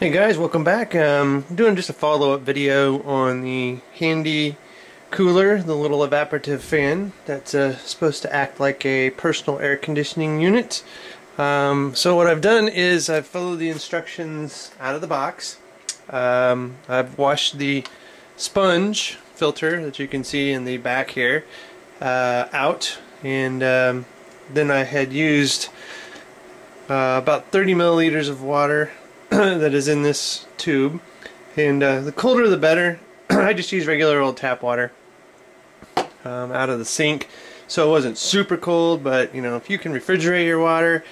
Hey guys, welcome back. I'm doing just a follow-up video on the handy cooler, the little evaporative fan that's supposed to act like a personal air conditioning unit. So what I've done is I've followed the instructions out of the box. I've washed the sponge filter that you can see in the back here out, and then I had used about 30 milliliters of water that is in this tube, and the colder the better. I just use regular old tap water out of the sink, so it wasn't super cold, but you know, if you can refrigerate your water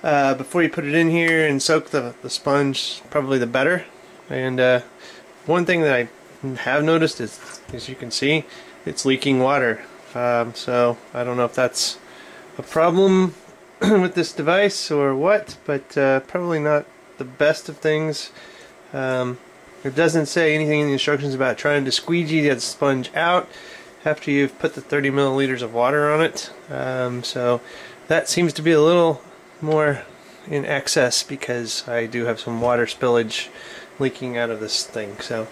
before you put it in here and soak the sponge, probably the better. And one thing that I have noticed is, as you can see, it's leaking water, so I don't know if that's a problem with this device or what, but probably not the best of things. It doesn't say anything in the instructions about trying to squeegee that sponge out after you've put the 30 milliliters of water on it. So that seems to be a little more in excess, because I do have some water spillage leaking out of this thing. So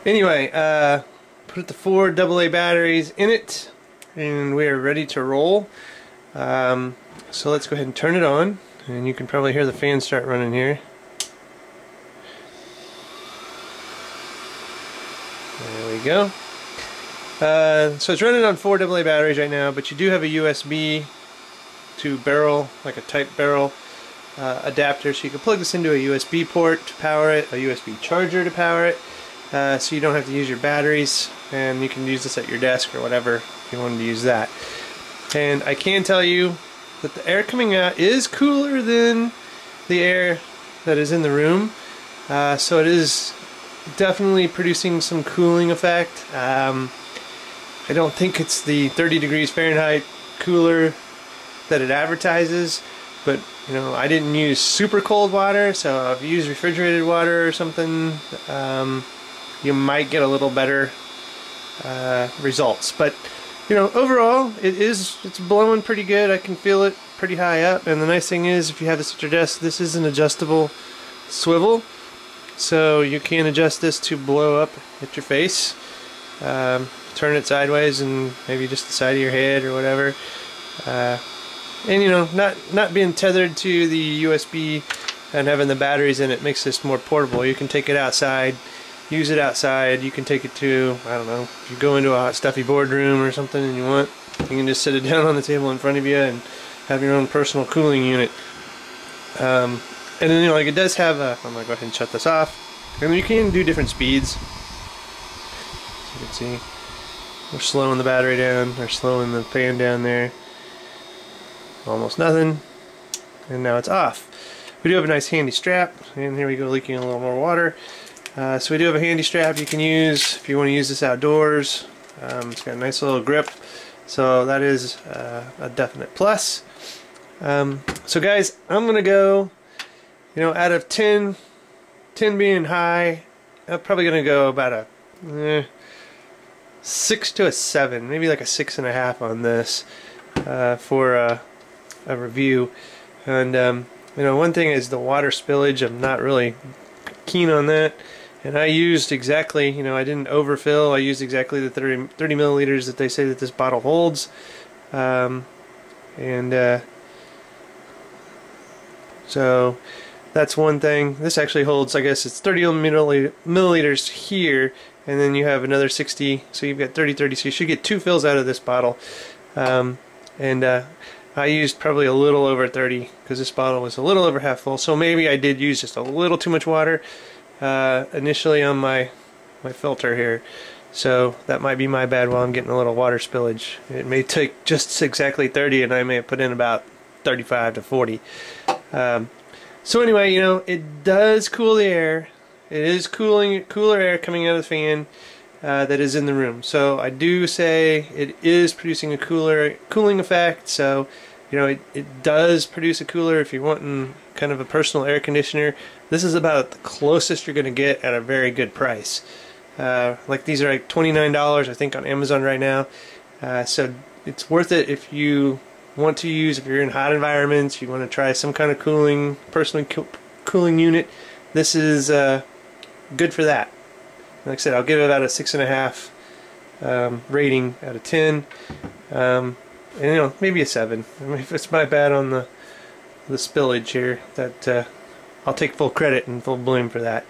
anyway, put the 4 AA batteries in it, and we are ready to roll. So let's go ahead and turn it on, and you can probably hear the fan start running here. There we go. So it's running on 4 AA batteries right now, but you do have a USB to barrel, like a type barrel adapter, so you can plug this into a USB port to power it, a USB charger to power it, so you don't have to use your batteries, and you can use this at your desk or whatever if you wanted to use that. And I can tell you that the air coming out is cooler than the air that is in the room, so it is definitely producing some cooling effect. I don't think it's the 30 degrees Fahrenheit cooler that it advertises, but you know, I didn't use super cold water, so if you use refrigerated water or something, you might get a little better results. But you know, overall, it's blowing pretty good. I can feel it pretty high up, and the nice thing is, if you have this at your desk, this is an adjustable swivel, so you can adjust this to blow up at your face. Turn it sideways and maybe just the side of your head or whatever. And you know, not being tethered to the USB and having the batteries in it makes this more portable. You can take it outside, use it outside. You can take it to, I don't know, if you go into a hot stuffy boardroom or something and you want, you can just sit it down on the table in front of you and have your own personal cooling unit. And then, you know, like, it does have a, I'm gonna go ahead and shut this off, and you can do different speeds. So you can see we're slowing the battery down, or slowing the fan down there. Almost nothing, and now it's off. We do have a nice handy strap, and here we go, leaking a little more water. So we do have a handy strap you can use if you want to use this outdoors. It's got a nice little grip, so that is a definite plus. So guys, I'm gonna go, you know, out of 10 being high, I'm probably gonna go about a 6 to a 7, maybe like a 6.5 on this for a review. And you know, one thing is the water spillage. I'm not really keen on that, and I used exactly, you know, I didn't overfill. I used exactly the 30 milliliters that they say that this bottle holds, so that's one thing. This actually holds, I guess it's 30 milliliters here, and then you have another 60, so you've got 30, so you should get 2 fills out of this bottle. I used probably a little over 30, because this bottle was a little over half full, so maybe I did use just a little too much water initially on my filter here, so that might be my bad while I'm getting a little water spillage. It may take just exactly 30, and I may have put in about 35 to 40. So anyway, you know, it does cool the air. It is cooler air coming out of the fan that is in the room. So I do say it is producing a cooling effect. So, you know, it does produce a cooler if you're wanting kind of a personal air conditioner. This is about the closest you're going to get at a very good price. Like, these are like $29, I think, on Amazon right now. So it's worth it if you want to use, if you're in hot environments, you want to try some kind of cooling, personal cooling unit. this is good for that. Like I said, I'll give it about a 6.5 rating out of 10, and you know, maybe a 7. I mean, if it's my bad on the spillage here, that I'll take full credit and full blame for that.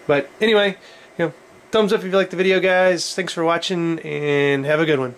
But anyway, you know, thumbs up if you liked the video, guys. Thanks for watching, and have a good one.